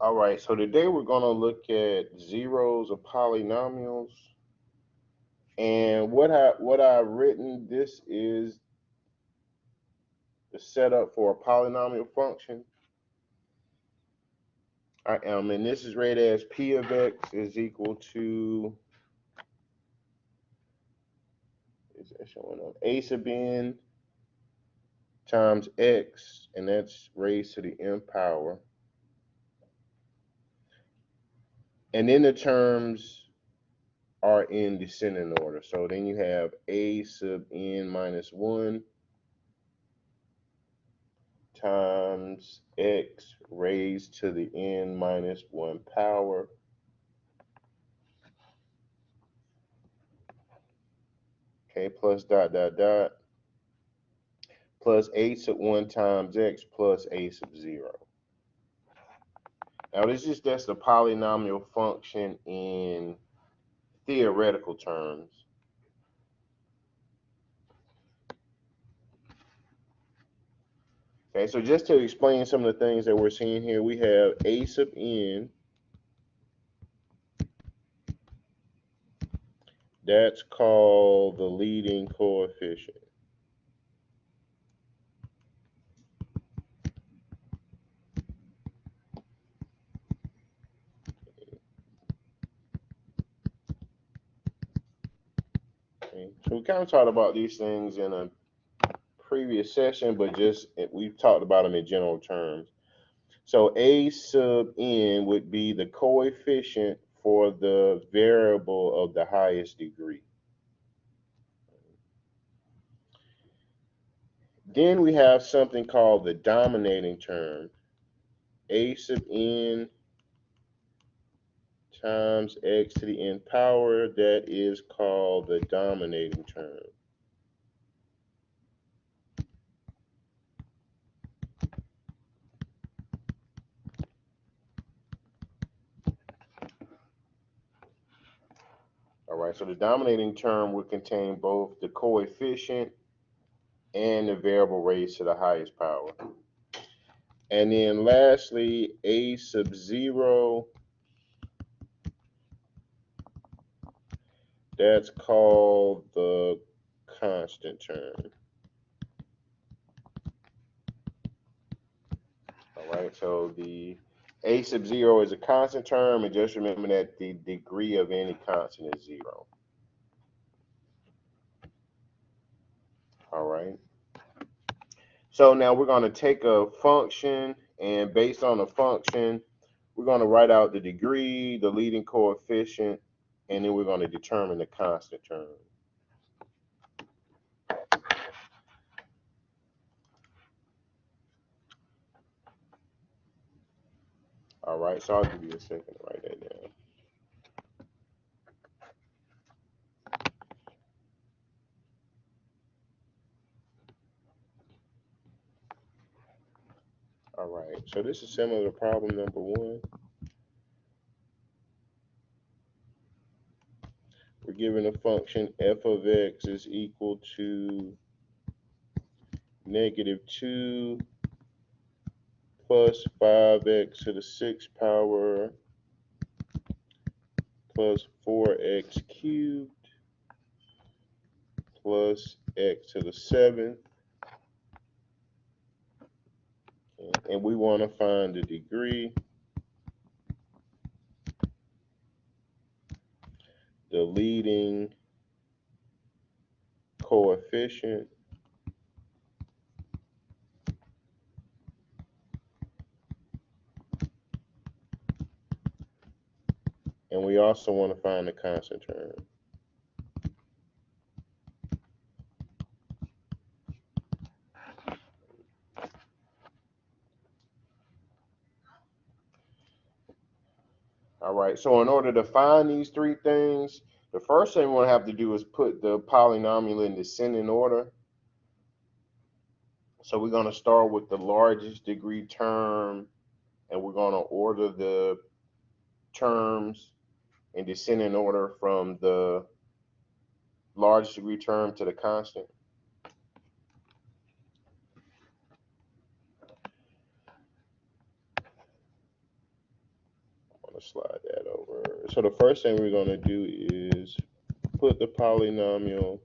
All right, so today we're going to look at zeros of polynomials. And what I've written, this is the setup for a polynomial function. And this is read as P of x is equal to, is that showing up? A sub n times x, and that's raised to the n power. And then the terms are in descending order. So then you have a sub n minus 1 times x raised to the n minus 1 power plus dot dot dot plus a sub 1 times x plus a sub 0. Now that's the polynomial function in theoretical terms. Okay, so just to explain some of the things that we're seeing here, we have a sub n. That's called the leading coefficient. Okay, so we kind of talked about these things in a previous session, but we've talked about them in general terms. So a sub n would be the coefficient for the variable of the highest degree. Then we have something called the dominating term. A sub n times x to the n power, that is called the dominating term. All right, so the dominating term would contain both the coefficient and the variable raised to the highest power. And then lastly, a sub 0, that's called the constant term. All right, so the a sub 0 is a constant term, and just remember that the degree of any constant is 0. All right. So now we're going to take a function, and based on the function, we're going to write out the degree, the leading coefficient, and then we're going to determine the constant term. All right, so I'll give you a second to write that down. All right, so this is similar to problem number 1. We're given a function f of x is equal to -2 plus 5x to the 6th power plus 4x cubed plus x to the 7th. And we want to find the degree, the leading coefficient, and we also want to find the constant term. All right, so in order to find these three things, the first thing we'll have to do is put the polynomial in descending order. So we're going to start with the largest degree term, and we're going to order the terms in descending order from the largest degree term to the constant. slide that over. So the first thing we're going to do is put the polynomial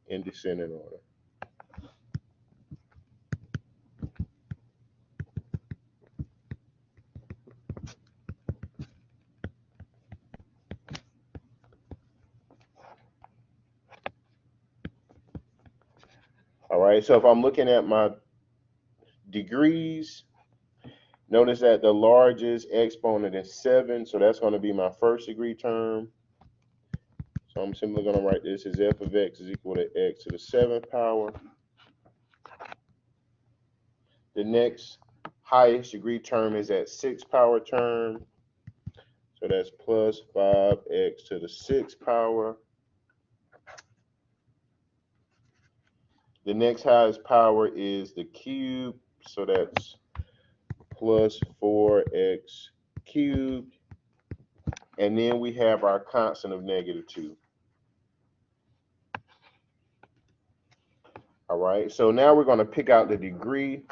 in descending order. All right, so if I'm looking at my degrees, notice that the largest exponent is 7, so that's going to be my first degree term. So I'm simply going to write this as f of x is equal to x to the 7th power. The next highest degree term is that 6th power term. So that's plus 5x to the 6th power. The next highest power is the cube. So that's plus 4x cubed. And then we have our constant of -2. All right, so now we're going to pick out the degree.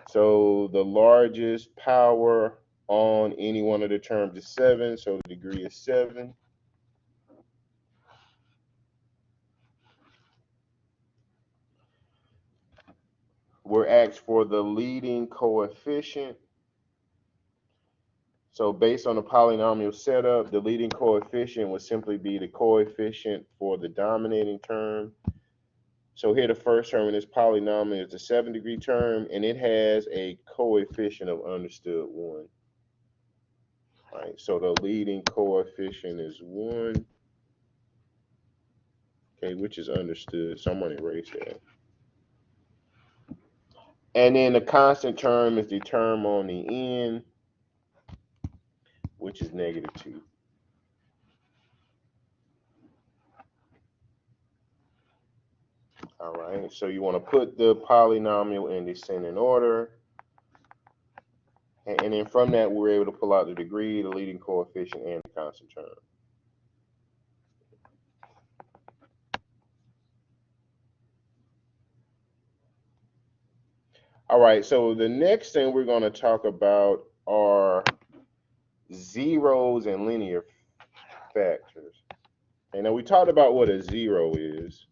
So the largest power on any one of the terms is 7, so the degree is 7. We're asked for the leading coefficient. So based on the polynomial setup, the leading coefficient would simply be the coefficient for the dominating term. So here the first term in this polynomial is the 7-degree term, and it has a coefficient of understood 1. All right, so the leading coefficient is 1, okay, which is understood. So I'm going to erase that. And then the constant term is the term on the end, which is -2. All right, so you want to put the polynomial in descending order. And then from that, we're able to pull out the degree, the leading coefficient, and the constant term. All right, so the next thing we're going to talk about are zeros and linear factors. And now we talked about what a zero is.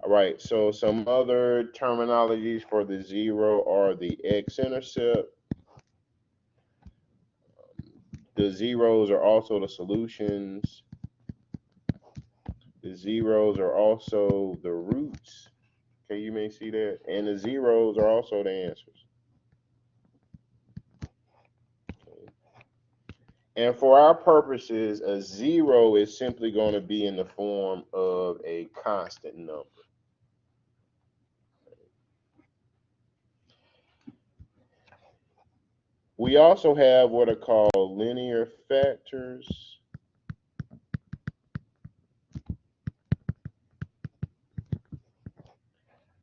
All right, so some other terminologies for the zero are the x-intercept. The zeros are also the solutions. The zeros are also the roots. Okay, you may see that. And the zeros are also the answers. Okay. And for our purposes, a zero is simply going to be in the form of a constant number. We also have what are called linear factors.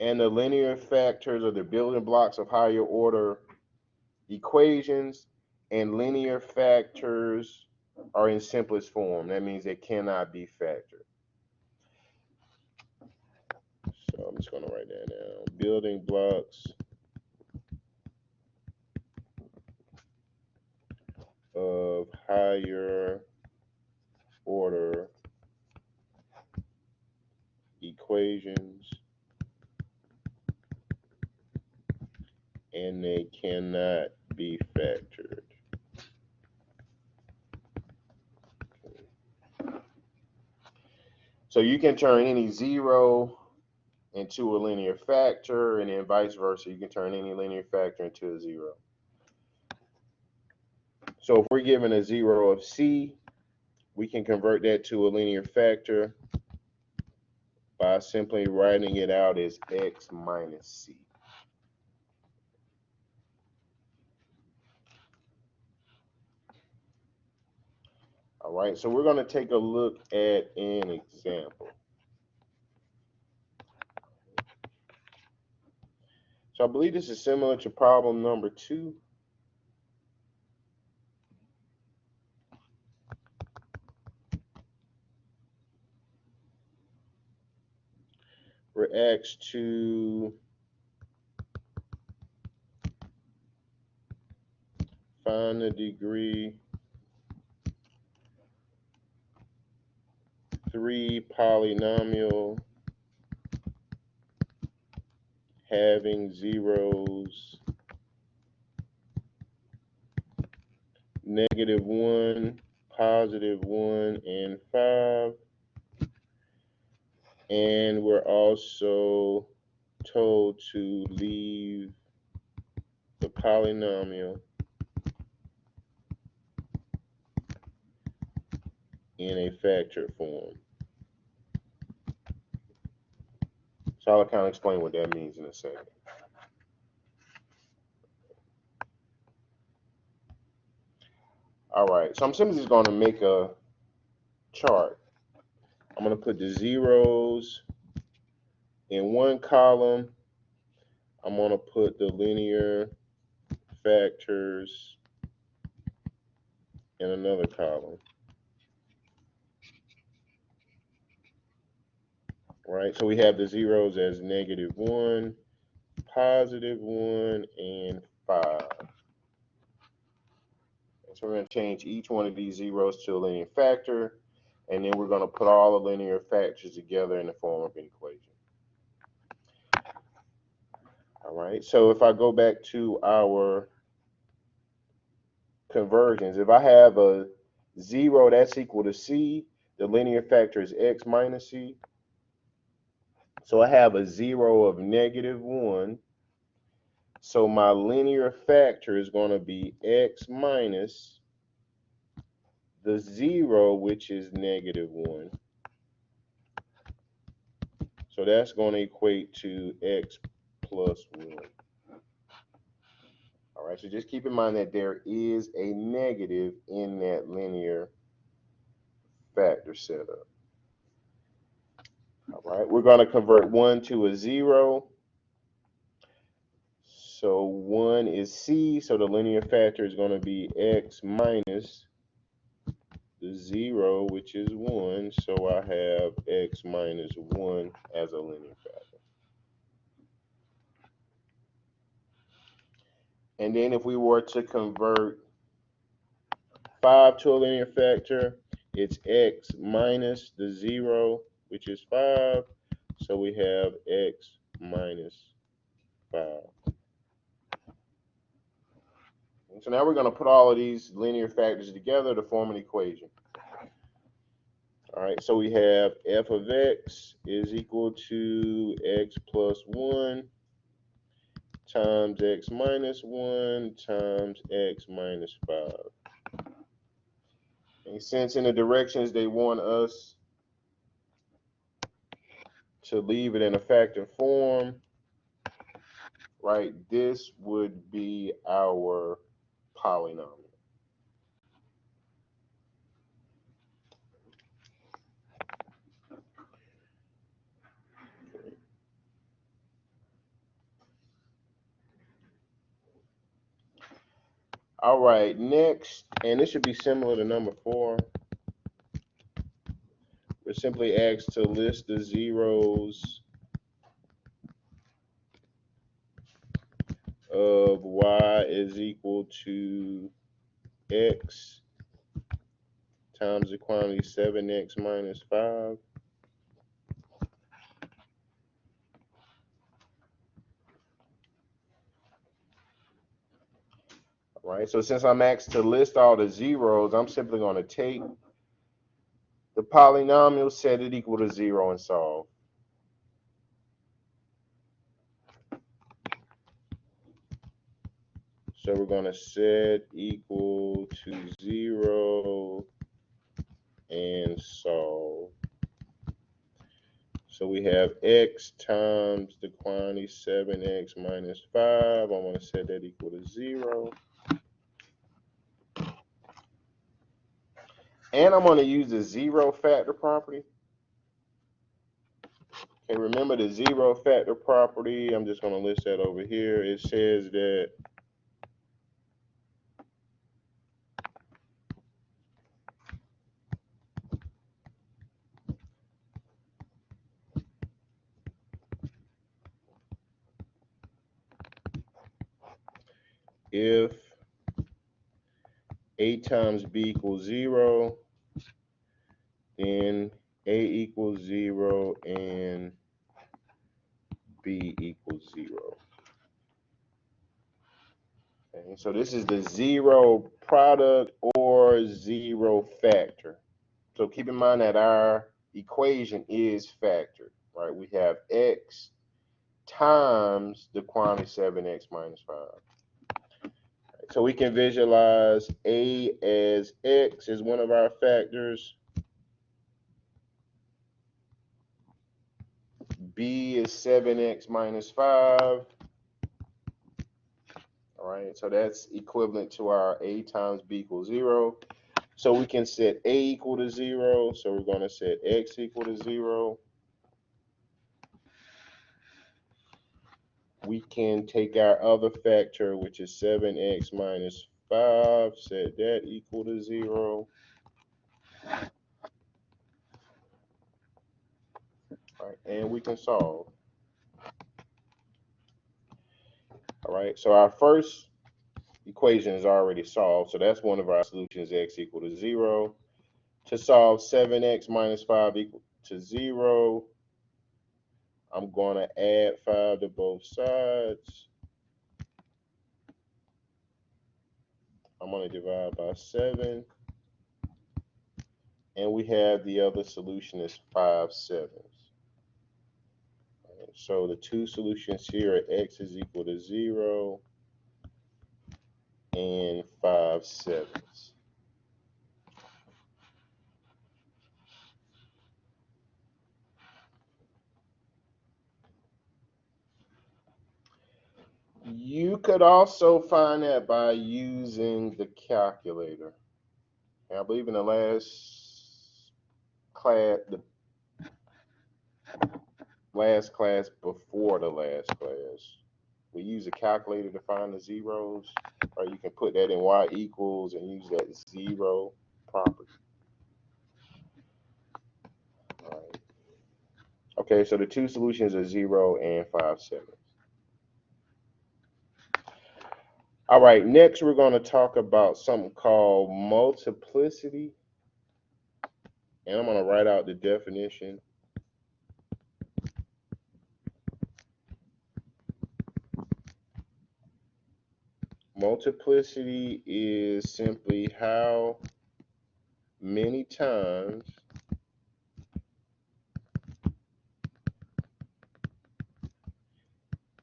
And the linear factors are the building blocks of higher order equations, and linear factors are in simplest form. That means they cannot be factored. So I'm just going to write that down. Building blocks of higher order equations, and they cannot be factored. So you can turn any zero into a linear factor, and then vice versa. You can turn any linear factor into a zero. So if we're given a zero of c, we can convert that to a linear factor by simply writing it out as x minus c. All right, so we're going to take a look at an example. So I believe this is similar to problem number 2. We're asked to Find the degree 3 polynomial having zeros -1, +1, and 5. And we're also told to leave the polynomial in a factored form. So I'll kind of explain what that means in a second. All right, so I'm simply just going to make a chart. I'm going to put the zeros in one column. I'm going to put the linear factors in another column. Right, so we have the zeros as -1, +1, and 5. So we're going to change each one of these zeros to a linear factor, and then we're going to put all the linear factors together in the form of an equation. All right, so if I go back to our conversions, if I have a 0 that's equal to c, the linear factor is x minus c. So I have a 0 of -1. So my linear factor is going to be x minus the 0, which is -1. So that's going to equate to x plus 1. All right, so just keep in mind that there is a negative in that linear factor setup. All right, we're going to convert 1 to a 0. So 1 is c, so the linear factor is going to be x minus the 0, which is 1. So I have x minus 1 as a linear factor. And then if we were to convert 5 to a linear factor, it's x minus the 0, which is 5. So we have x minus 5. And so now we're going to put all of these linear factors together to form an equation. All right, so we have f of x is equal to x plus 1 times x minus 1 times x minus 5. And since in the directions they want us to leave it in a factor form, right, this would be our polynomial. All right, next, and this should be similar to number 4. We're simply asked to list the zeros of y is equal to x times the quantity 7x minus 5. All right, so since I'm asked to list all the zeros, I'm simply going to take the polynomial, set it equal to 0, and solve. So we're going to set equal to 0 and solve. So we have x times the quantity 7x minus 5. I want to set that equal to 0. And I'm going to use the 0 factor property. Okay, remember the 0 factor property. I'm just going to list that over here. It says that if A times B equals 0, then A equals 0 and B equals 0. Okay, so this is the zero product or zero factor. So keep in mind that our equation is factored, right? We have x times the quantity 7x minus 5. So we can visualize A as x as one of our factors. B is 7x minus 5. All right, so that's equivalent to our A times B equals 0. So we can set A equal to 0. So we're going to set x equal to 0. We can take our other factor, which is 7x minus 5, set that equal to 0. All right, and we can solve. All right, so our first equation is already solved, so that's one of our solutions, x equal to 0. To solve 7x minus 5 equal to 0, I'm going to add 5 to both sides. I'm going to divide by 7. And we have the other solution is 5 sevenths. Right, so the two solutions here are x is equal to 0 and 5 sevenths. You could also find that by using the calculator. And I believe in the last class, before the last class, we use a calculator to find the zeros, or you can put that in y equals and use that zero property. All right. Okay, so the two solutions are 0 and 5 sevenths. All right, next we're going to talk about something called multiplicity. And I'm going to write out the definition. Multiplicity is simply how many times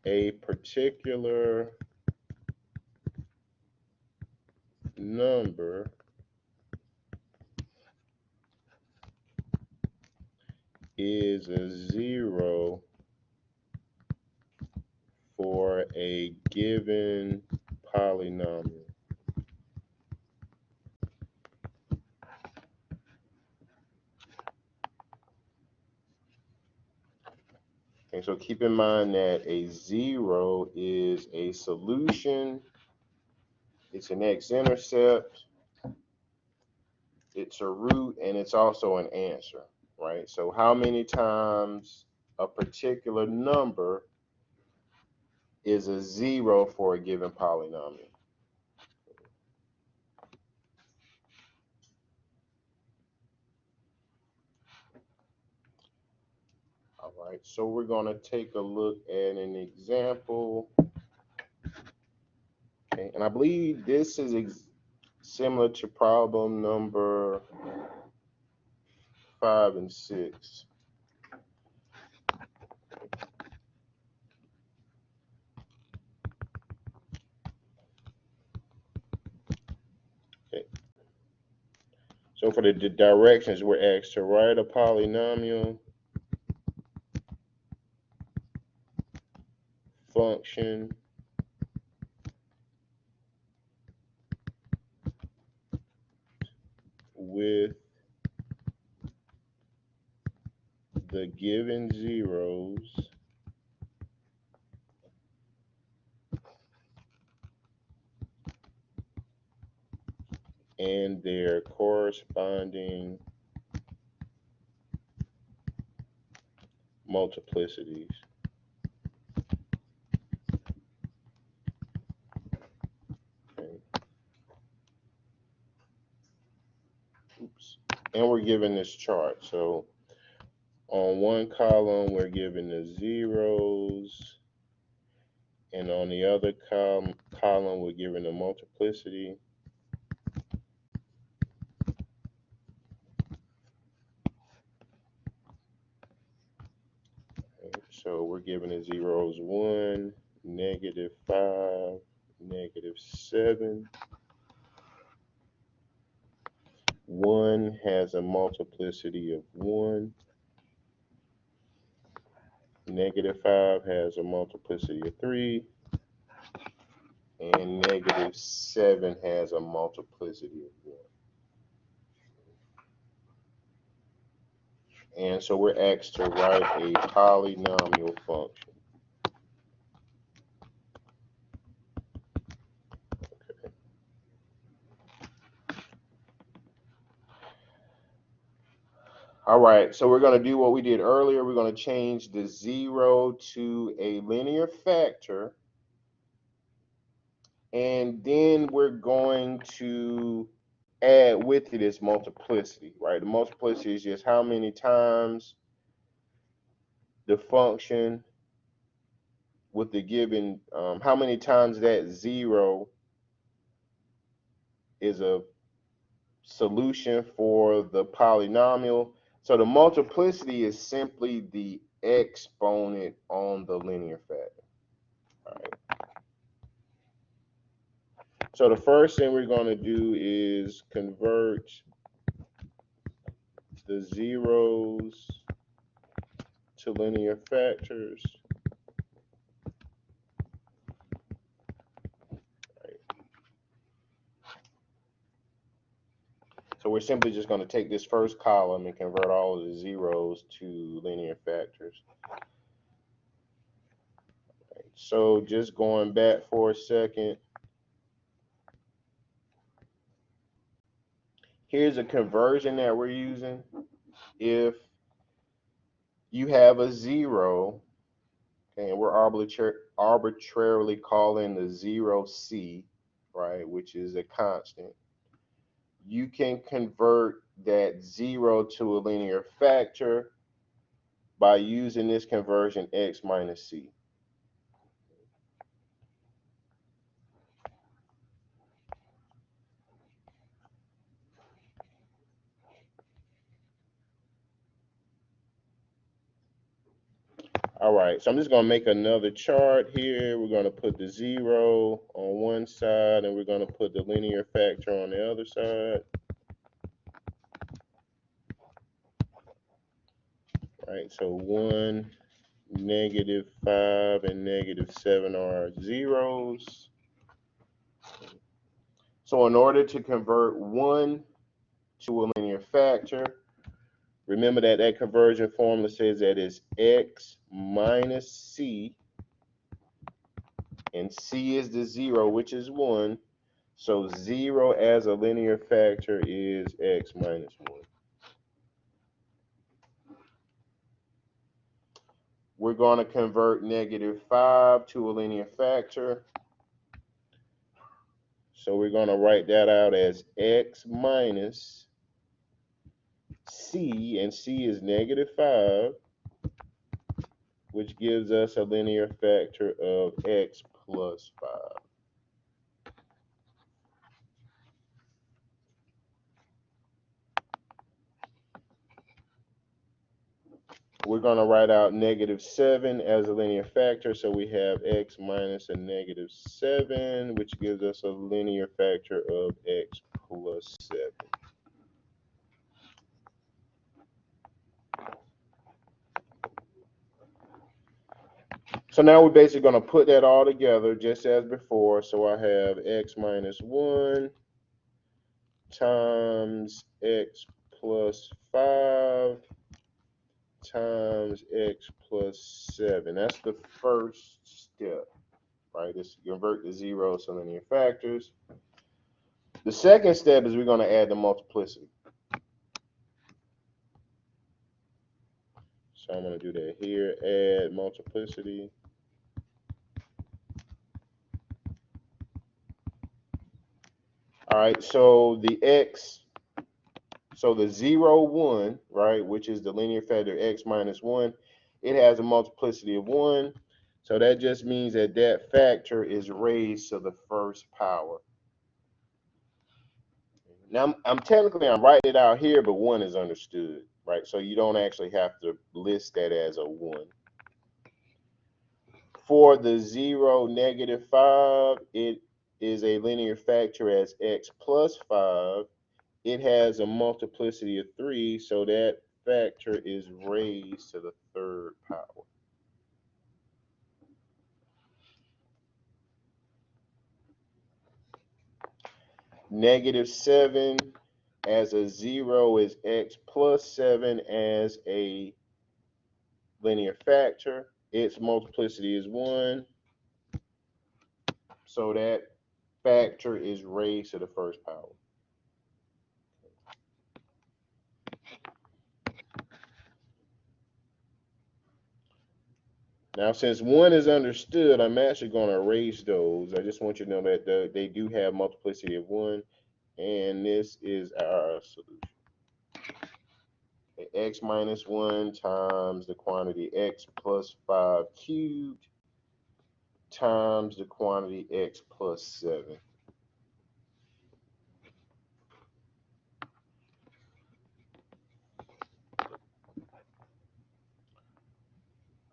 a particular number is a zero for a given polynomial. Okay, so keep in mind that a zero is a solution, it's an x-intercept, it's a root, and it's also an answer, right? So how many times a particular number is a zero for a given polynomial? All right, so we're going to take a look at an example. Okay, and I believe this is similar to problem number 5 and 6. Okay. So for the directions, we're asked to write a polynomial function with the given zeros and their corresponding multiplicities. Okay. and we're given this chart. So on one column, we're given the zeros, and on the other column, we're given the multiplicity. So we're given the zeros 1, -5, -7. 1 has a multiplicity of 1. -5 has a multiplicity of 3. And -7 has a multiplicity of 1. And so we're asked to write a polynomial function. Okay. All right, so we're going to do what we did earlier. We're going to change the 0 to a linear factor. And then we're going to add with it its multiplicity, right? The multiplicity is just how many times the function with the given, how many times that 0 is a solution for the polynomial. So the multiplicity is simply the exponent on the linear factor. All right. So the first thing we're going to do is convert the zeros to linear factors. So we're simply just going to take this first column and convert all of the zeros to linear factors. Right. So just going back for a second. Here's a conversion that we're using. If you have a 0, and we're arbitrarily calling the 0 C, right, which is a constant, you can convert that 0 to a linear factor by using this conversion x minus c. All right, so I'm just going to make another chart here. We're going to put the 0 on one side, and we're going to put the linear factor on the other side. Right, so 1, -5, and -7 are zeros. So in order to convert 1 to a linear factor, remember that that conversion formula says that it's x minus c, and c is the 0, which is 1. So 0 as a linear factor is x minus 1. We're going to convert -5 to a linear factor. So we're going to write that out as x minus c, and c is -5, which gives us a linear factor of x plus 5. We're going to write out -7 as a linear factor, so we have x minus a -7, which gives us a linear factor of x plus 7. So now we're basically going to put that all together just as before. So I have x minus 1 times x plus 5 times x plus 7. That's the first step, right? Is to convert the zeros to linear factors. The second step is we're going to add the multiplicity. So I'm going to do that here, add multiplicity. All right, so the x So the 0, 1, right, which is the linear factor x minus 1, it has a multiplicity of 1. So that just means that that factor is raised to the first power. Now, I'm writing it out here, but 1 is understood, right? So you don't actually have to list that as a 1. For the 0, negative 5, it is a linear factor as x plus 5. It has a multiplicity of 3, so that factor is raised to the third power. Negative 7 as a 0 is x plus 7 as a linear factor. Its multiplicity is 1, so that factor is raised to the first power. Now, since 1 is understood, I'm actually going to erase those. I just want you to know that they do have multiplicity of 1, and this is our solution. X minus 1 times the quantity x plus 5 cubed times the quantity x plus 7.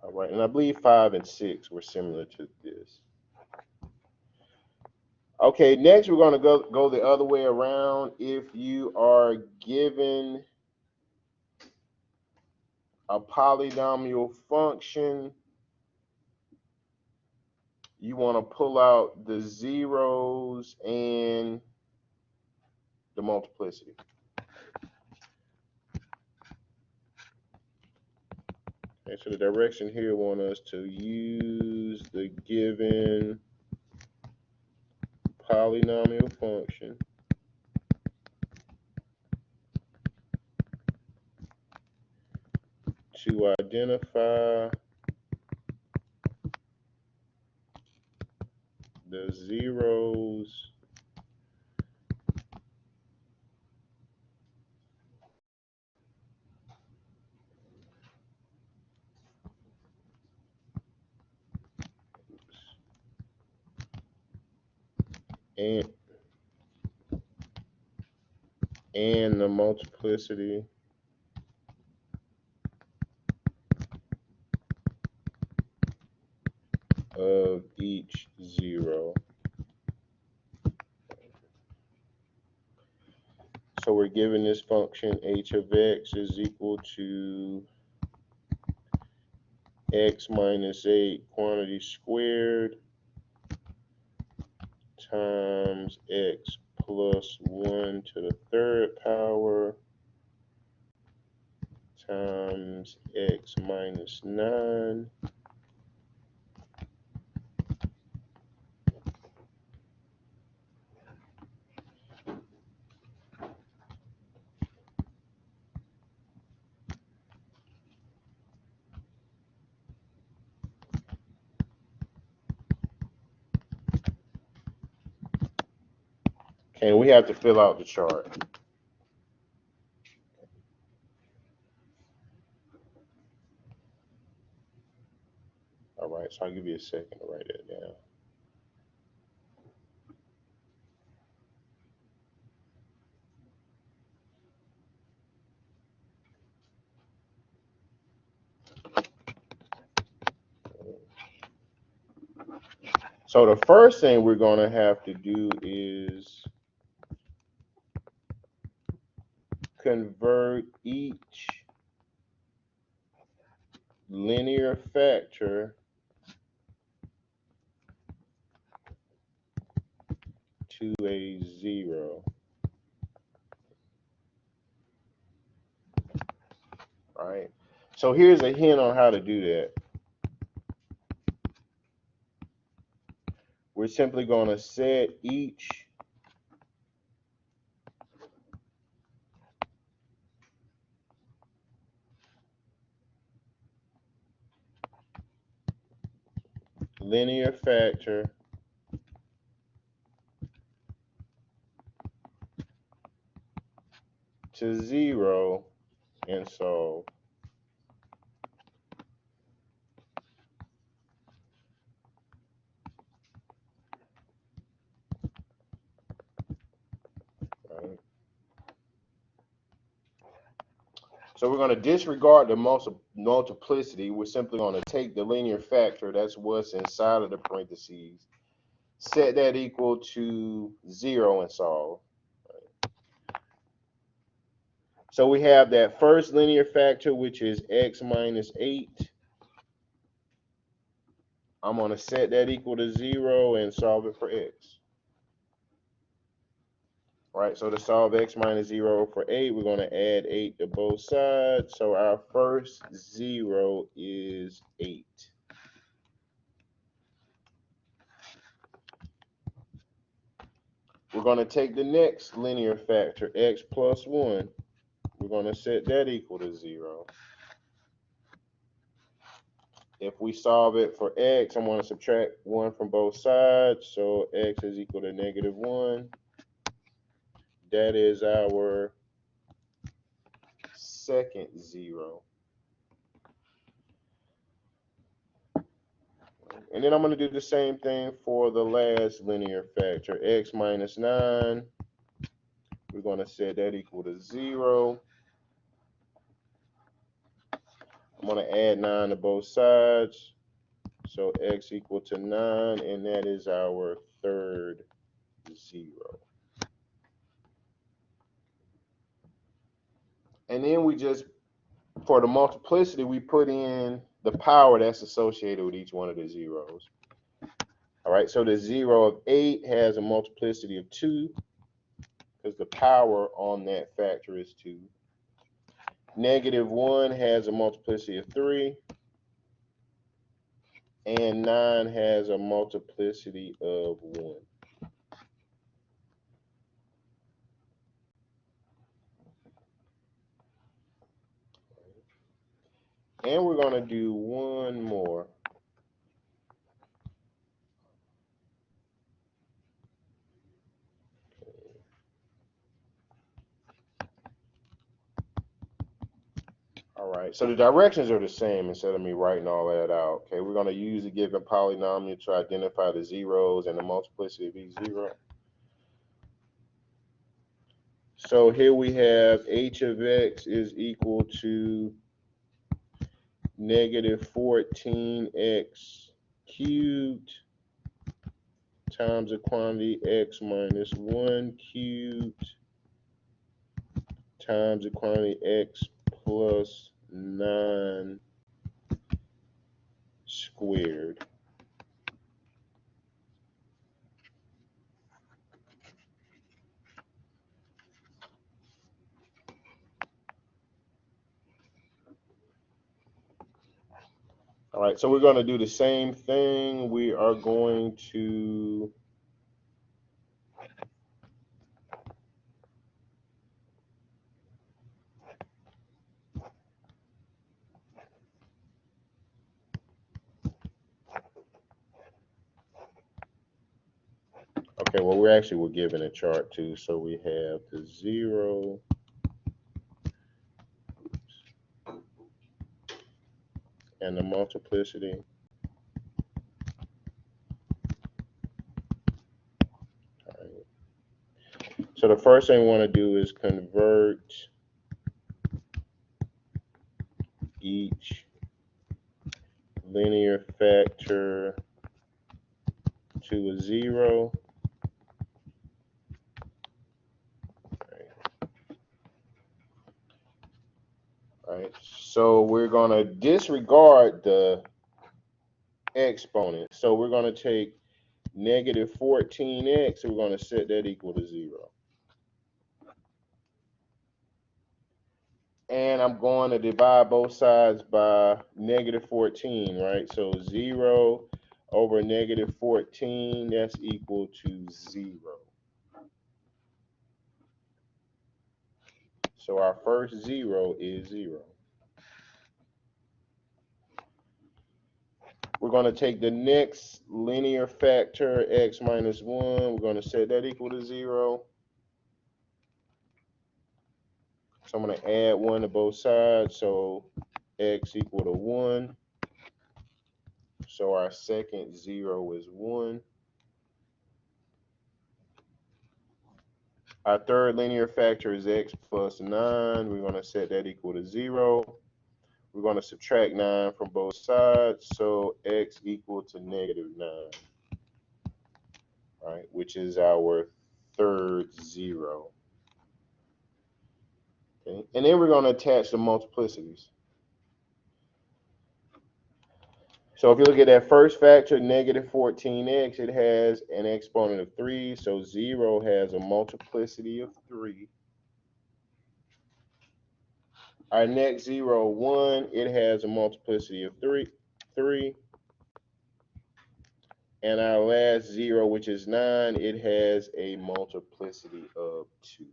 All right, and I believe 5 and 6 were similar to this. Okay, next we're going to go the other way around. If you are given a polynomial function, you want to pull out the zeros and the multiplicity. Okay, so the direction here want us to use the given polynomial function to identify the zeros and the multiplicity of each zero. So we're given this function h of x is equal to x minus 8 quantity squared times x plus 1 to the third power times x minus 9 Okay, we have to fill out the chart. All right, so I'll give you a second to write that down. So the first thing we're going to have to do is convert each linear factor to a 0. Right? So here's a hint on how to do that. We're simply going to set each linear factor to 0 and solve. Right. So we're going to disregard the multiplicity. We're simply going to take the linear factor, that's what's inside of the parentheses, set that equal to 0 and solve. Right. So we have that first linear factor, which is x minus 8. I'm going to set that equal to 0 and solve it for x. Right, so to solve x minus 0 for 8, we're going to add 8 to both sides. So our first 0 is 8. We're going to take the next linear factor, x plus 1. We're going to set that equal to 0. If we solve it for x, I'm going to subtract 1 from both sides. So x is equal to negative 1. That is our second 0. And then I'm going to do the same thing for the last linear factor, x minus 9. We're going to set that equal to 0. I'm going to add 9 to both sides. So x equal to 9, and that is our third 0. And then we just, for the multiplicity, we put in the power that's associated with each one of the zeros. All right, so the 0 of 8 has a multiplicity of 2, because the power on that factor is 2. Negative 1 has a multiplicity of 3. And 9 has a multiplicity of 1. And we're going to do one more. All right, so the directions are the same instead of me writing all that out. Okay, we're going to use a given polynomial to identify the zeros and the multiplicity of each zero. So here we have h of x is equal to negative 14x cubed times the quantity x minus 1 cubed times the quantity x plus 9 squared. All right, so we're going to do the same thing. We are going to okay, well, we're given a chart too. So we have the 0, and the multiplicity. All right. So the first thing we want to do is convert each linear factor to a 0. All right. So we're going to disregard the exponent. So we're going to take negative 14x, and we're going to set that equal to 0. And I'm going to divide both sides by negative 14, right? So 0 over negative 14, that's equal to 0. So our first 0 is 0. We're going to take the next linear factor, x minus 1. We're going to set that equal to 0. So I'm going to add 1 to both sides. So x equal to 1. So our second 0 is 1. Our third linear factor is x plus 9. We're going to set that equal to 0. We're going to subtract 9 from both sides. So x equal to negative 9. Right, which is our third 0. Okay, and then we're going to attach the multiplicities. So if you look at that first factor, negative 14x, it has an exponent of 3. So 0 has a multiplicity of 3. Our next 0, 1, it has a multiplicity of 3. And our last 0, which is 9, it has a multiplicity of 2.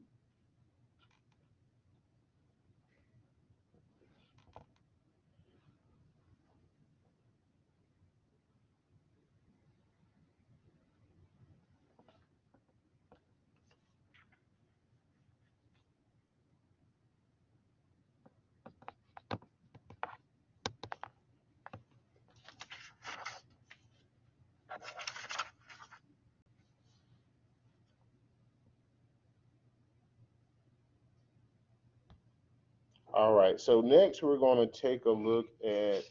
All right, so next we're going to take a look at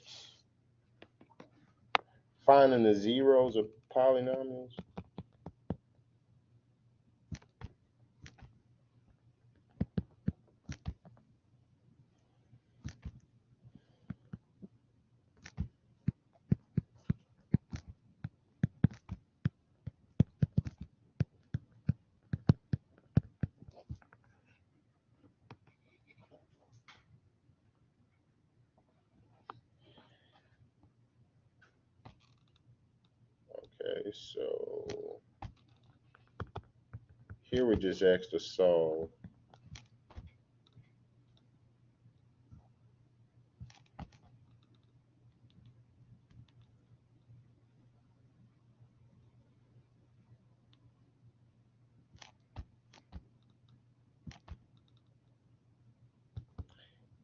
finding the zeros of polynomials. Okay, so here we just asked to solve.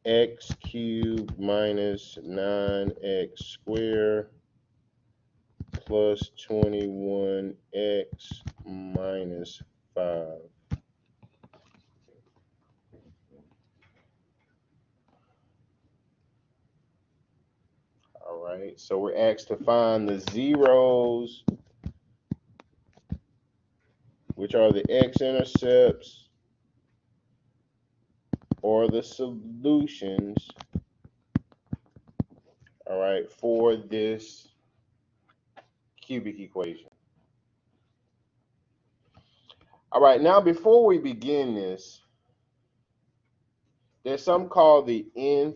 X cubed minus 9x squared plus 21x minus 5. All right, so we're asked to find the zeros, which are the x-intercepts or the solutions, all right, for this cubic equation. All right, now before we begin this, there's something called the nth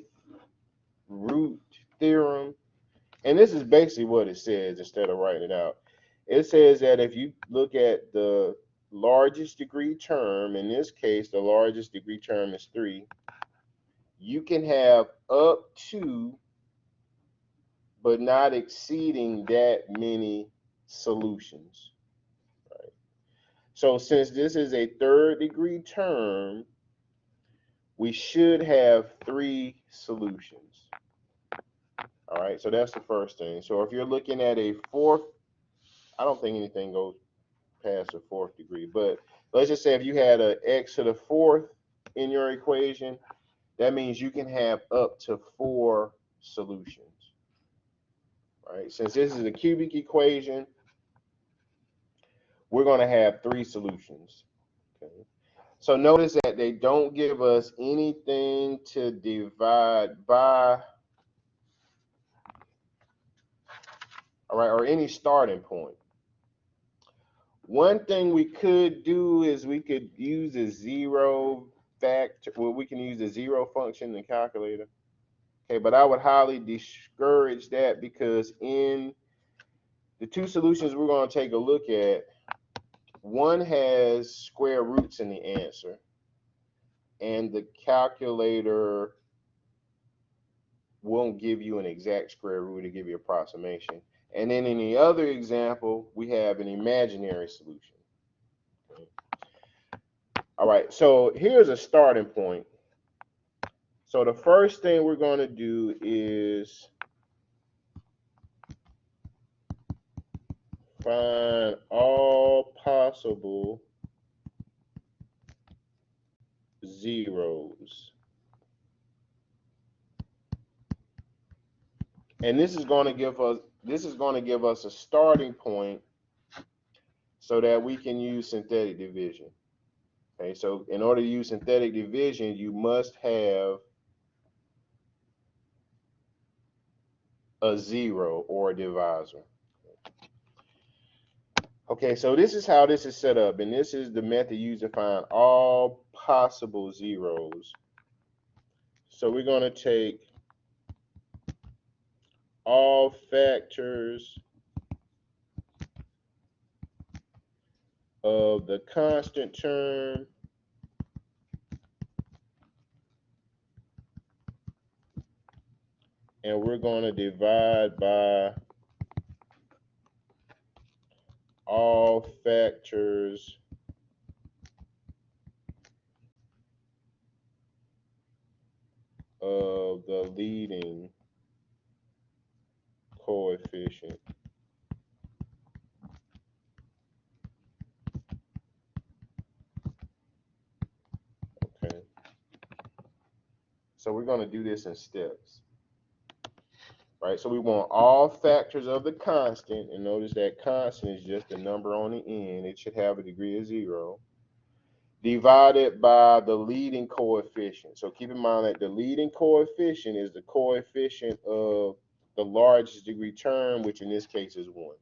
root theorem. And this is basically what it says instead of writing it out. It says that if you look at the largest degree term, in this case, the largest degree term is 3, you can have up to, but not exceeding that many solutions. Right? So since this is a third degree term, we should have 3 solutions. All right, so that's the first thing. So if you're looking at a fourth, I don't think anything goes past the fourth degree, but let's just say if you had an x to the fourth in your equation, that means you can have up to 4 solutions. Right? Since this is a cubic equation, we're going to have 3 solutions. Okay. So notice that they don't give us anything to divide by, all right, or any starting point. One thing we could do is we could use a zero factor. Well, we can use the zero function in the calculator. Okay, but I would highly discourage that because in the 2 solutions we're going to take a look at, one has square roots in the answer, and the calculator won't give you an exact square root, to give you approximation. And then in the other example, we have an imaginary solution. Okay. All right, so here's a starting point. So the first thing we're going to do is find all possible zeros. And this is going to give us a starting point so that we can use synthetic division. Okay, so in order to use synthetic division, you must have a zero or a divisor. Okay, so this is how this is set up, and this is the method used to find all possible zeros. So we're going to take all factors of the constant term and we're going to divide by all factors of the leading coefficient. Okay. So we're going to do this in steps. Right, so we want all factors of the constant, and notice that constant is just a number on the end. It should have a degree of 0, divided by the leading coefficient. So keep in mind that the leading coefficient is the coefficient of the largest degree term, which in this case is 1.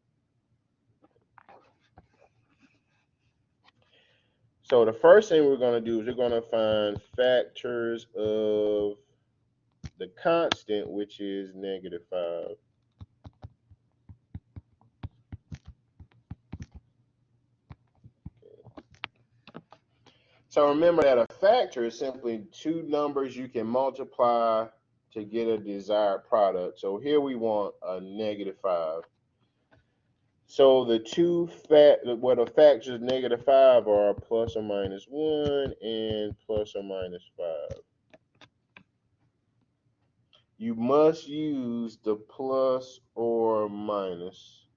So the first thing we're going to do is we're going to find factors of the constant, which is -5. So remember that a factor is simply two numbers you can multiply to get a desired product. So here we want a -5. So the what the factors -5 are plus or minus 1 and plus or minus 5. You must use the plus or minus.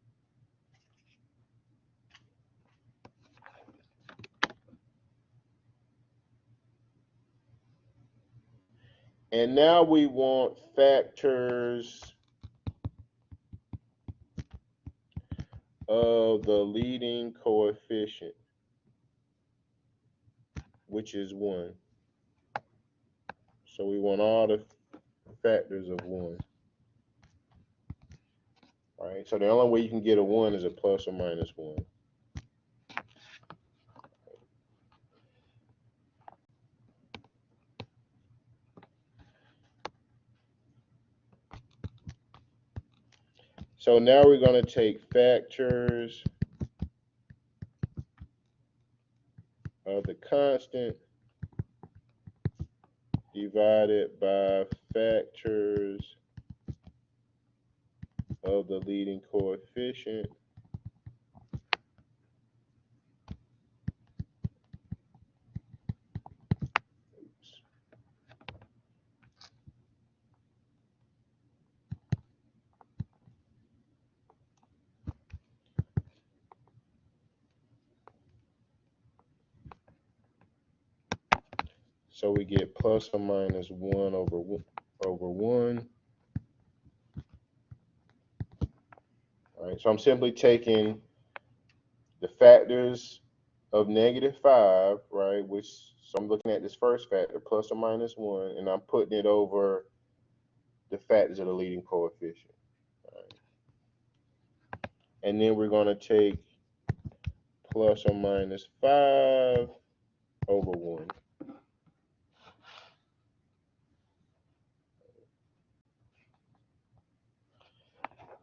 And now we want factors of the leading coefficient, which is 1. So we want all the factors of 1. All right, so the only way you can get a 1 is a plus or minus 1. So now we're going to take factors of the constant divided by factors of the leading coefficient. So we get plus or minus 1 over 1. All right, so I'm simply taking the factors of -5, right, so I'm looking at this first factor, plus or minus 1, and I'm putting it over the factors of the leading coefficient. All right. And then we're going to take plus or minus 5 over 1.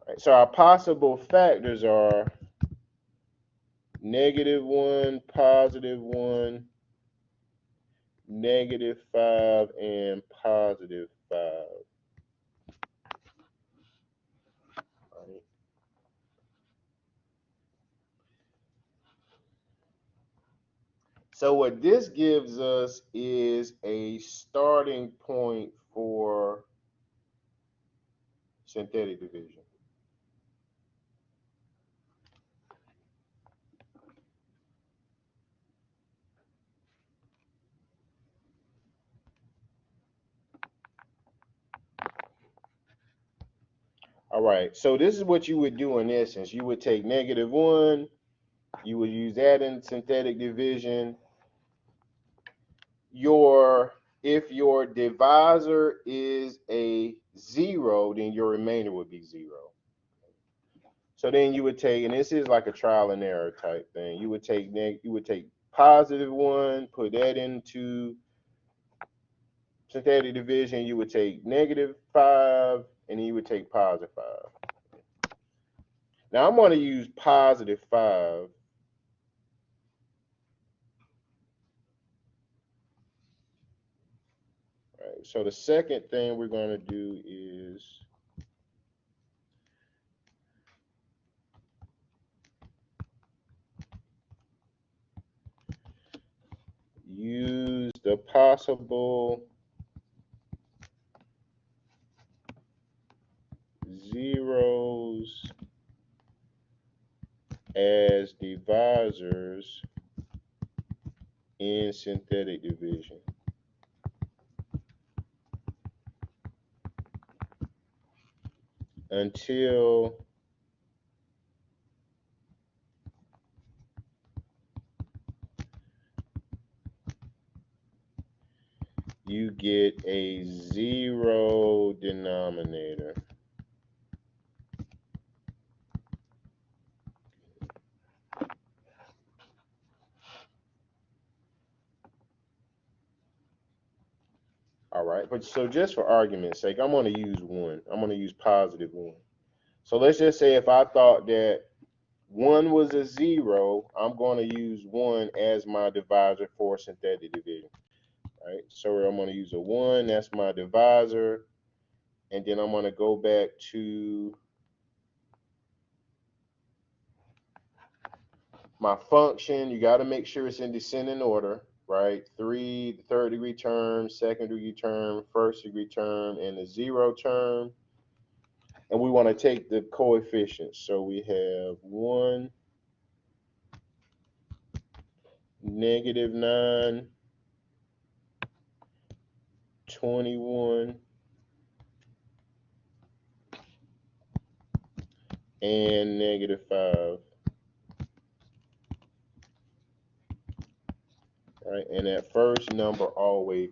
Right, so our possible factors are -1, +1, -5, and +5. Right. So what this gives us is a starting point for synthetic division. All right, so this is what you would do in essence. You would take -1, you would use that in synthetic division. If your divisor is a 0, then your remainder would be 0. So then you would take, and this is like a trial and error type thing. You would take +1, put that into synthetic division. You would take -5, and then you would take +5. Now I'm going to use +5. Right. So the second thing we're going to do is use the possible zeros as divisors in synthetic division. Until you get a 0 denominator. All right, but so just for argument's sake, I'm going to use 1. I'm going to use +1. So let's just say if I thought that 1 was a 0, I'm going to use 1 as my divisor for synthetic division. Right, so I'm going to use a 1, that's my divisor, and then I'm going to go back to my function. You got to make sure it's in descending order, right? 3, the third degree term, second degree term, first degree term, and the 0 term. And we want to take the coefficients. So we have 1, -9, 21, and -5. Right, and that first number always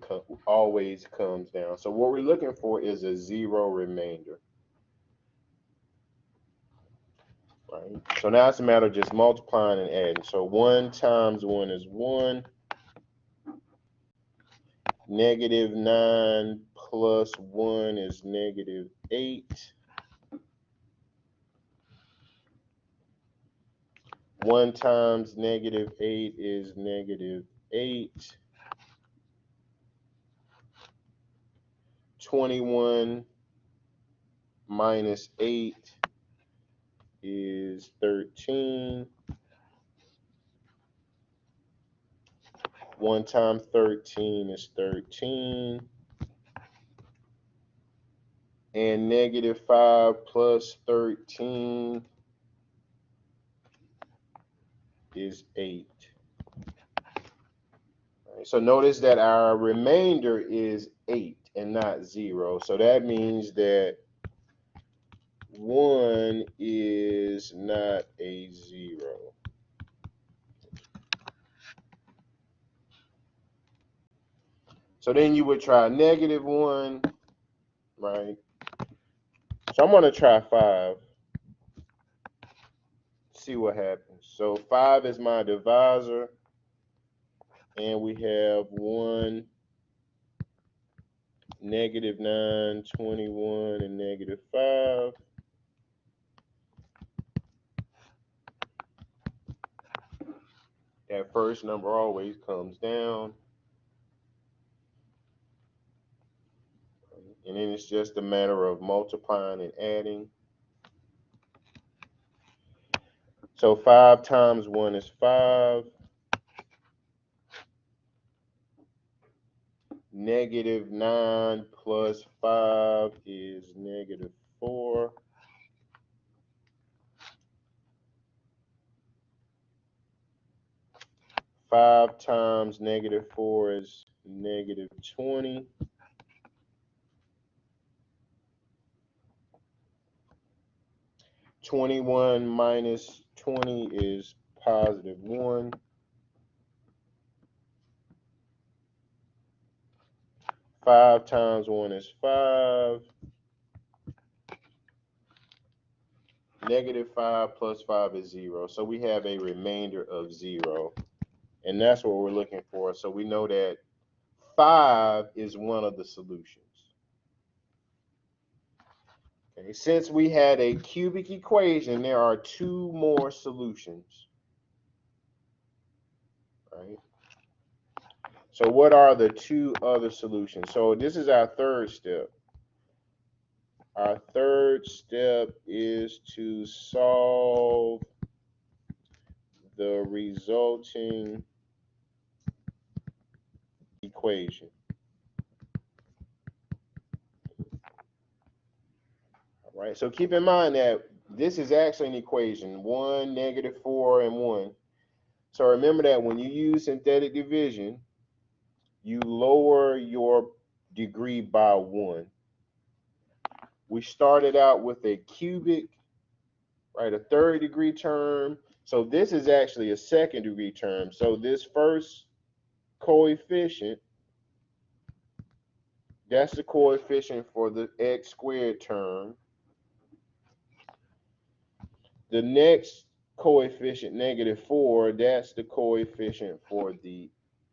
comes down. So what we're looking for is a 0 remainder. Right. So now it's a matter of just multiplying and adding. So 1 times 1 is 1. -9 plus 1 is -8. 1 times -8 is -8. 21 minus 8 is 13. 1 times 13 is 13. And -5 plus 13 is 8. Right, so notice that our remainder is 8 and not 0. So that means that 1 is not a 0. So then you would try -1, right? So I'm going to try 5. See what happens. So 5 is my divisor. And we have 1, -9, 21, and -5. That first number always comes down. And then it's just a matter of multiplying and adding. So 5 times 1 is 5. Negative 9 plus 5 is negative 4. Five times negative 4 is negative 20. (21) minus 20 is positive 1. 5 times 1 is 5. Negative 5 plus 5 is 0. So we have a remainder of 0. And that's what we're looking for. So we know that 5 is one of the solutions. Okay, since we had a cubic equation, there are two more solutions. Right? So what are the two other solutions? So this is our third step. Our third step is to solve the resulting equation. All right, so keep in mind that this is actually an equation, 1, negative 4, and 1. So remember that when you use synthetic division, you lower your degree by 1. We started out with a cubic, right, a third degree term. So this is actually a second degree term. So this first coefficient, that's the coefficient for the x squared term. The next coefficient, negative 4, that's the coefficient for the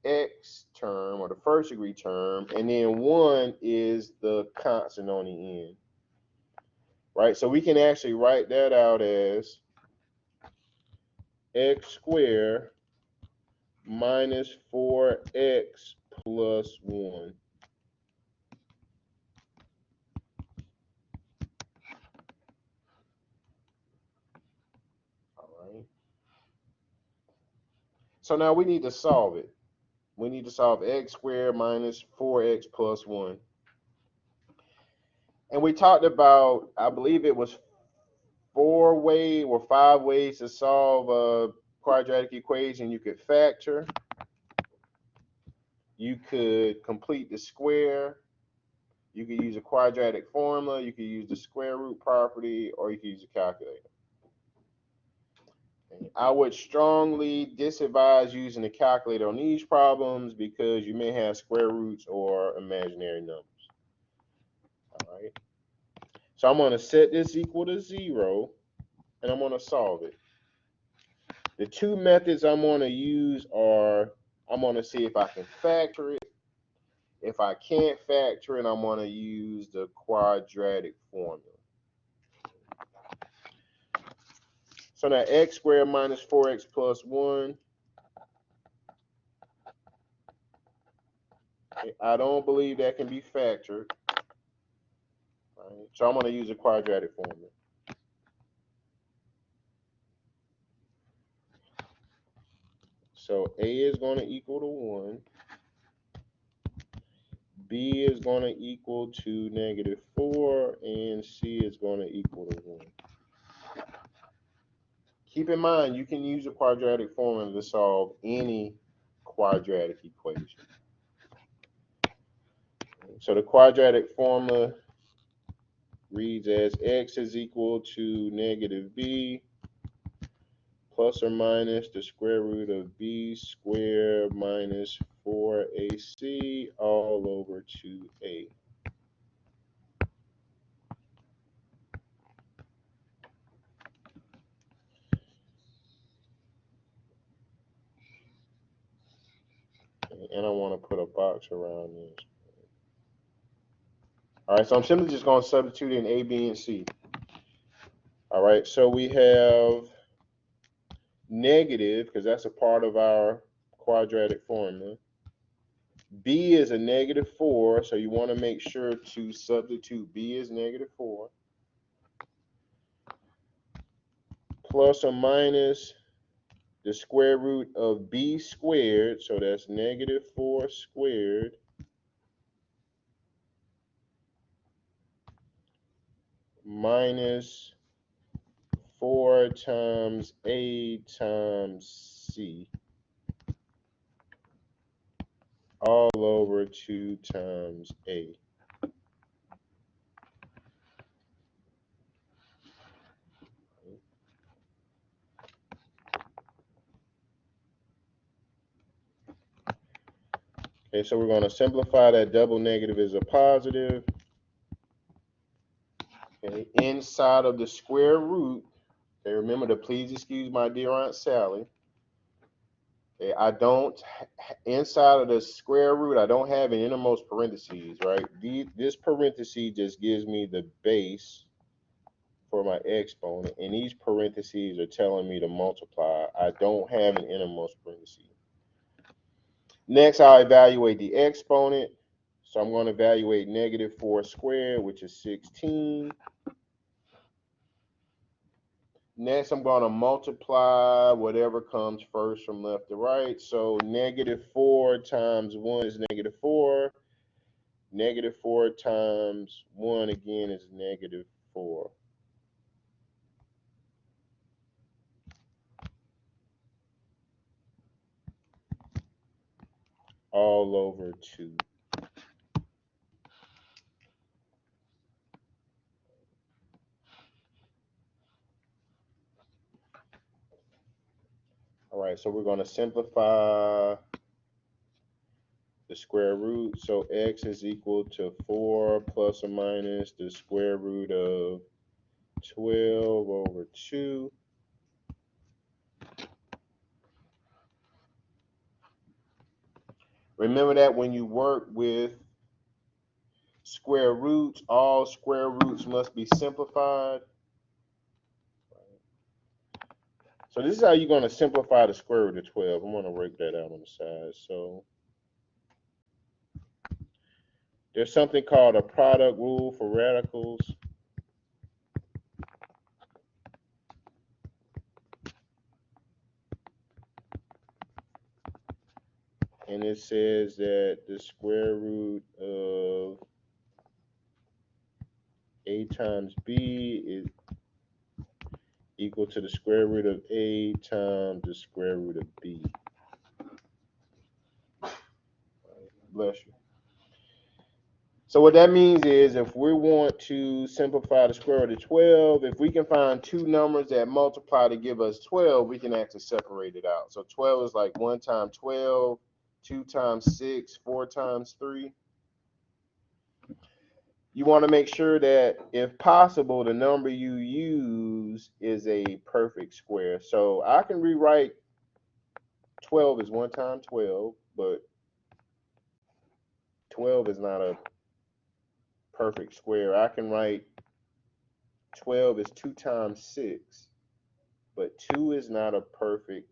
x term or the first degree term. And then 1 is the constant on the end. Right, so we can actually write that out as x squared minus 4x plus 1. All right. So now we need to solve it. We need to solve x squared minus 4x plus 1. And we talked about, I believe it was 4 ways or 5 ways to solve a quadratic equation. You could factor, you could complete the square, you could use a quadratic formula, you could use the square root property, or you could use a calculator. I would strongly disadvise using a calculator on these problems because you may have square roots or imaginary numbers. All right. So I'm going to set this equal to 0, and I'm going to solve it. The two methods I'm going to use are, I'm going to see if I can factor it. If I can't factor it, I'm going to use the quadratic formula. So now x squared minus 4x plus 1. I don't believe that can be factored. Right? So I'm going to use a quadratic formula. So a is going to equal to 1. B is going to equal to negative 4. And C is going to equal to 1. Keep in mind, you can use a quadratic formula to solve any quadratic equation. So the quadratic formula reads as x is equal to negative b plus or minus the square root of b squared minus 4ac all over 2a. And I want to put a box around this. All right, so I'm simply just going to substitute in a, b, and c. All right, so we have negative, because that's a part of our quadratic formula. B is a negative 4, so you want to make sure to substitute B is negative 4. Plus or minus the square root of B squared, so that's negative 4 squared minus 4 times A times C all over 2 times A. Okay, so we're going to simplify that double negative as a positive. Okay, inside of the square root. Okay, remember to please excuse my dear Aunt Sally. Okay, I don't, inside of the square root, I don't have an innermost parentheses, right? This parenthesis just gives me the base for my exponent, and these parentheses are telling me to multiply. I don't have an innermost parenthesis. Next, I'll evaluate the exponent. So I'm going to evaluate negative 4 squared, which is 16. Next, I'm going to multiply whatever comes first from left to right. So negative 4 times 1 is negative 4. Negative 4 times 1 again is negative 4. All over 2. All right, so we're going to simplify the square root. So x is equal to 4 plus or minus the square root of 12 over 2. Remember that when you work with square roots, all square roots must be simplified. So this is how you're going to simplify the square root of 12. I'm going to write that out on the side. So there's something called a product rule for radicals. And it says that the square root of A times B is equal to the square root of A times the square root of B. Bless you. So what that means is if we want to simplify the square root of 12, if we can find two numbers that multiply to give us 12, we can actually separate it out. So 12 is like 1 times 12, 2 times 6, 4 times 3. You want to make sure that, if possible, the number you use is a perfect square. So I can rewrite 12 as 1 times 12, but 12 is not a perfect square. I can write 12 is 2 times 6, but 2 is not a perfect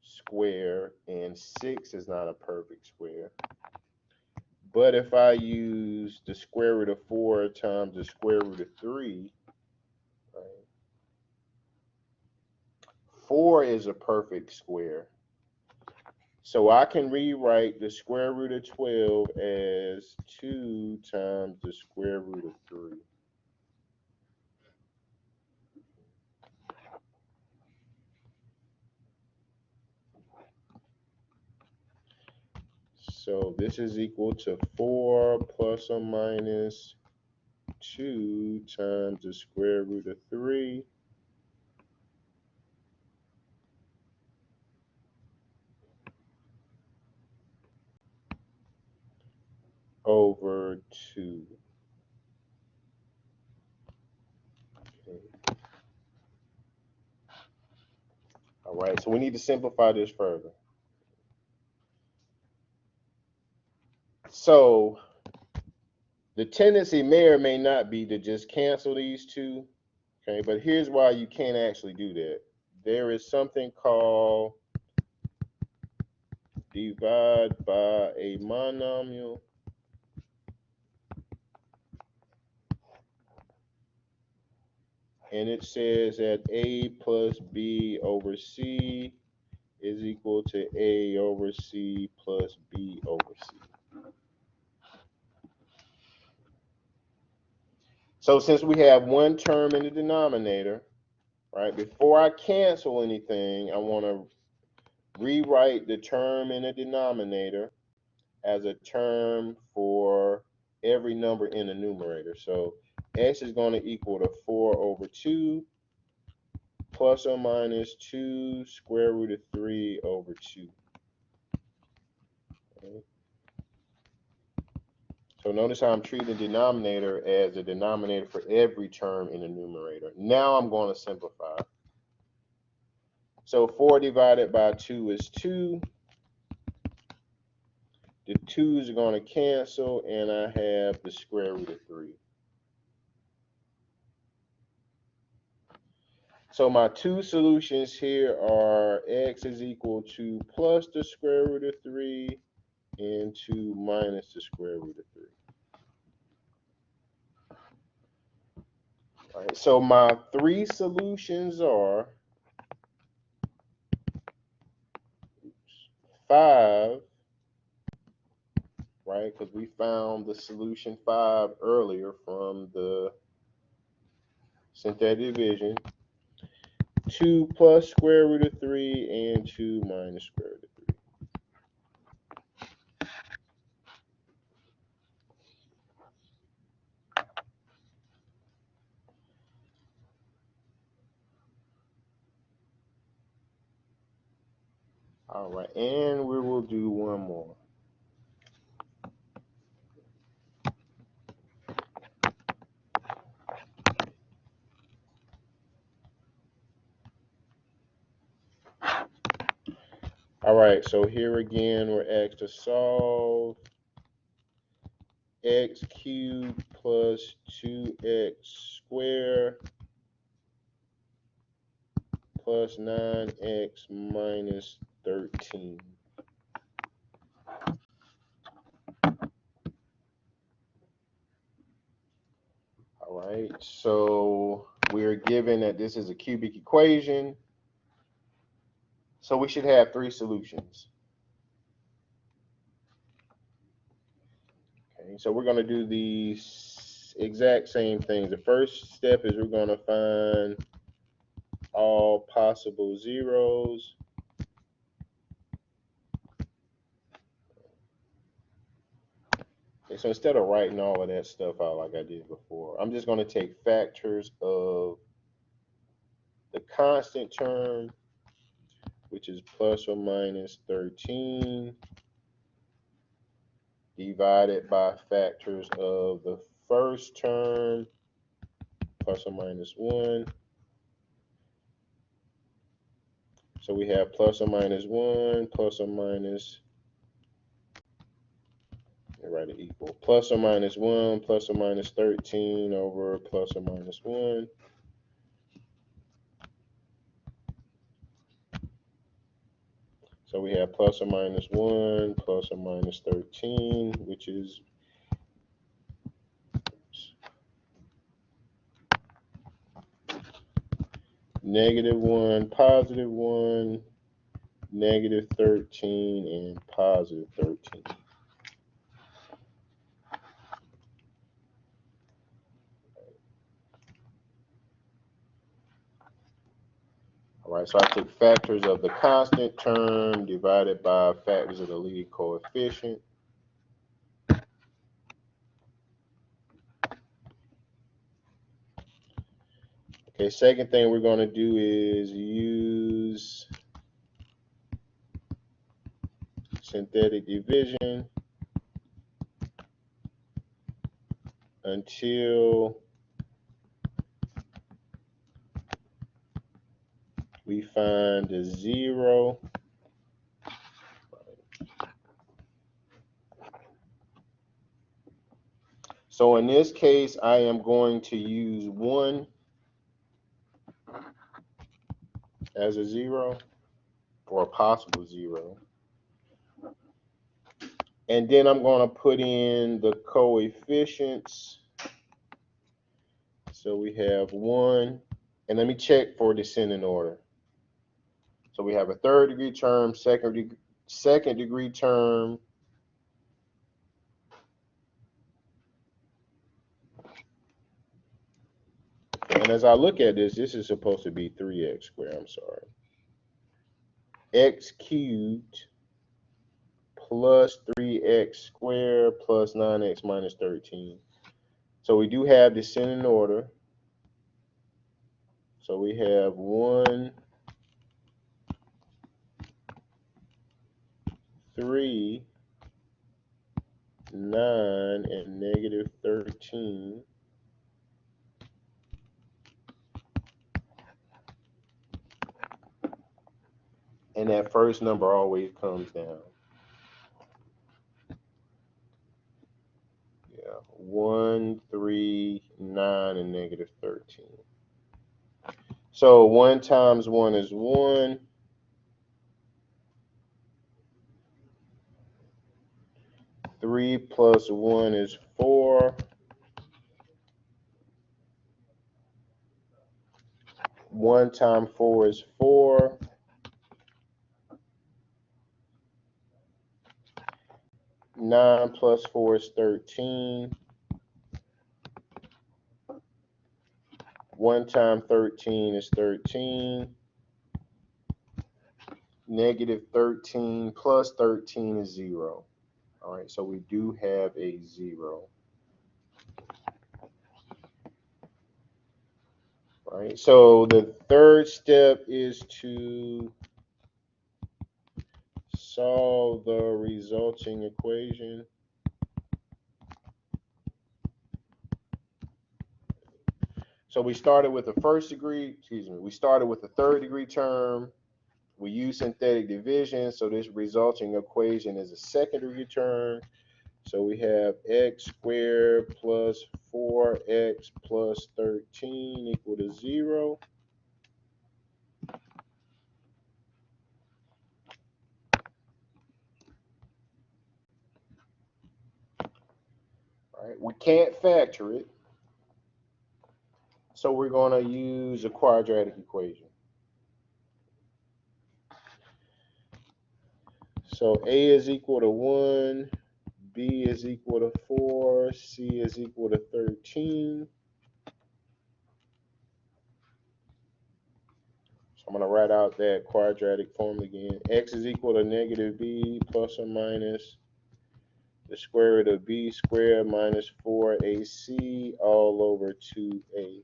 square, and 6 is not a perfect square. But if I use the square root of 4 times the square root of 3, right, 4 is a perfect square. So I can rewrite the square root of 12 as 2 times the square root of 3. So this is equal to 4 plus or minus 2 times the square root of 3 over 2. Okay. All right, so we need to simplify this further. So the tendency may or may not be to just cancel these two, okay? But here's why you can't actually do that. There is something called divide by a monomial. And it says that A plus B over C is equal to A over C plus B over C. So since we have one term in the denominator, right, before I cancel anything, I want to rewrite the term in the denominator as a term for every number in the numerator. So x is going to equal to 4 over 2 plus or minus 2 square root of 3 over 2. Okay. So notice how I'm treating the denominator as a denominator for every term in the numerator. Now I'm going to simplify. So 4 divided by 2 is 2. The 2's are going to cancel, and I have the square root of 3. So my two solutions here are x is equal to plus the square root of 3 and 2 minus the square root of 3. All right, so my three solutions are 5, right, because we found the solution 5 earlier from the synthetic division, 2 plus square root of 3 and 2 minus square root of 3. All right, and we will do one more. All right, so here again, we're asked to solve x cubed plus 2x squared plus 9x minus 13. All right, so we're given that this is a cubic equation, so we should have three solutions. Okay, so we're going to do the exact same things. The first step is we're going to find all possible zeros. Okay, so instead of writing all of that stuff out like I did before, I'm just going to take factors of the constant term, which is plus or minus 13, divided by factors of the first term, plus or minus 1. So we have plus or minus 1, plus or minus, write it equal, plus or minus 1, plus or minus 13 over plus or minus 1. So we have plus or minus 1, plus or minus 13, which is -1, +1, -13, and +13. All right, so I took factors of the constant term divided by factors of the leading coefficient. Okay, second thing we're going to do is use synthetic division until we find a 0. So in this case, I am going to use 1 as a 0, or a possible 0. And then I'm going to put in the coefficients. So we have 1, and let me check for descending order. So we have a third degree term, second degree term, And as I look at this, this is supposed to be 3x squared. I'm sorry. X cubed plus 3x squared plus 9x minus 13. So we do have descending order. So we have 1, 3, 9, and negative 13. And that first number always comes down. Yeah, 1, 3, 9, and negative 13. So 1 times 1 is 1. 3 plus 1 is 4. 1 times 4 is 4. 9 plus 4 is 13. 1 times 13 is 13. Negative 13 plus 13 is 0. All right, so we do have a 0. All right, so the third step is to solve the resulting equation. So we started with the we started with the third degree term. We use synthetic division, so this resulting equation is a second degree term. So we have x squared plus 4x plus 13 equal to 0. All right, we can't factor it, so we're going to use a quadratic equation. So a is equal to 1, b is equal to 4, c is equal to 13. So I'm going to write out that quadratic formula again. X is equal to negative b plus or minus the square root of b squared minus 4ac all over 2a.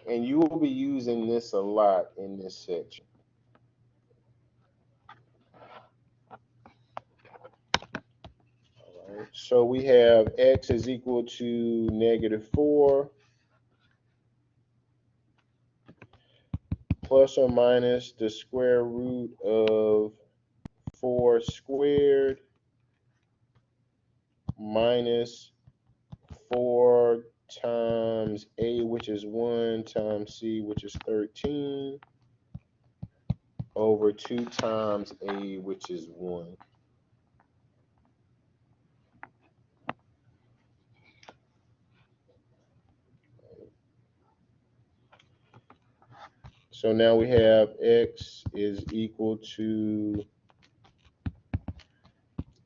And you will be using this a lot in this section. All right, so we have x is equal to negative 4 plus or minus the square root of 4 squared minus 4 times a, which is 1, times c, which is 13, over 2 times a, which is 1. So now we have x is equal to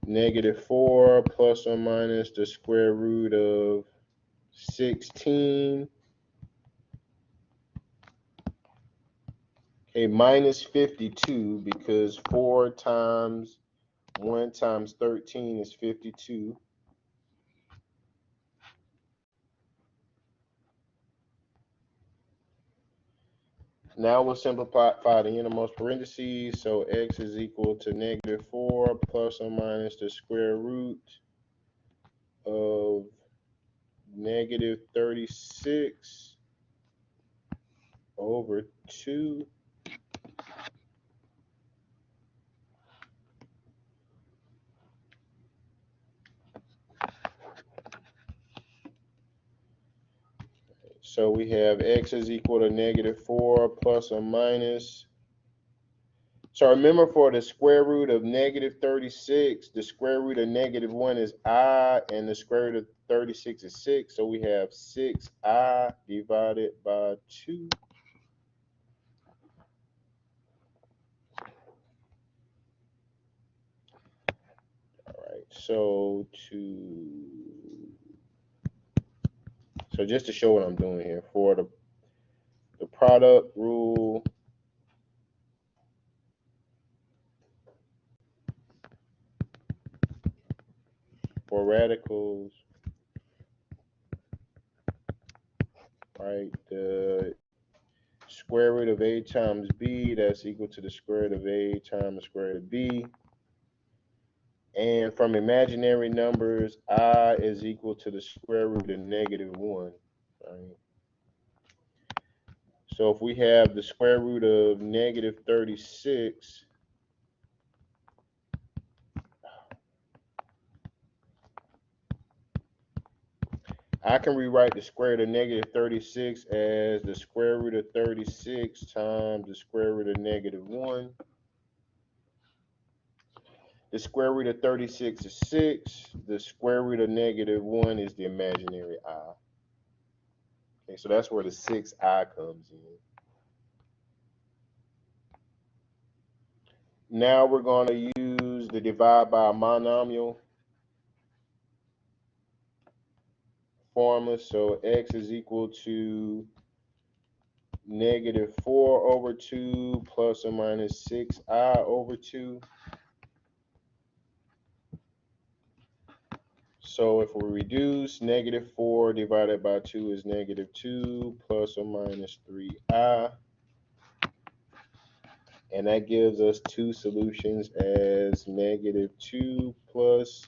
negative 4 plus or minus the square root of 16. Okay, minus 52, because 4 times 1 times 13 is 52. Now we'll simplify the innermost parentheses. So x is equal to negative 4 plus or minus the square root of negative 36 over 2. So we have x is equal to negative 4 plus or minus. So remember, for the square root of negative 36, the square root of negative 1 is I, and the square root of 36 is 6. So we have 6I divided by 2. All right, so to So just to show what I'm doing here, for the product rule, for radicals, right, the square root of a times b, that's equal to the square root of a times the square root of b. And from imaginary numbers, I is equal to the square root of -1, right? So if we have the square root of -36, I can rewrite the square root of -36 as the square root of 36 times the square root of -1. The square root of 36 is 6. The square root of -1 is the imaginary I. Okay, so that's where the 6i comes in. Now we're going to use the divide by monomial formula. So x is equal to -4/2 plus or minus 6i/2. So if we reduce, -4 divided by 2 is -2 plus or minus 3i. And that gives us two solutions as -2 plus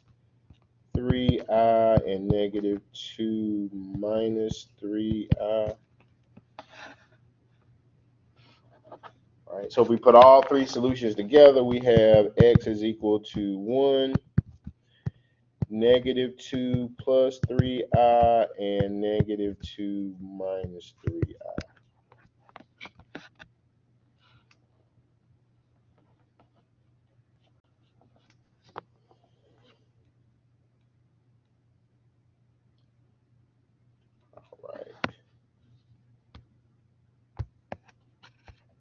3i and -2 minus 3i. All right, so if we put all three solutions together, we have x is equal to 1, -2 plus 3i, and -2 minus 3i.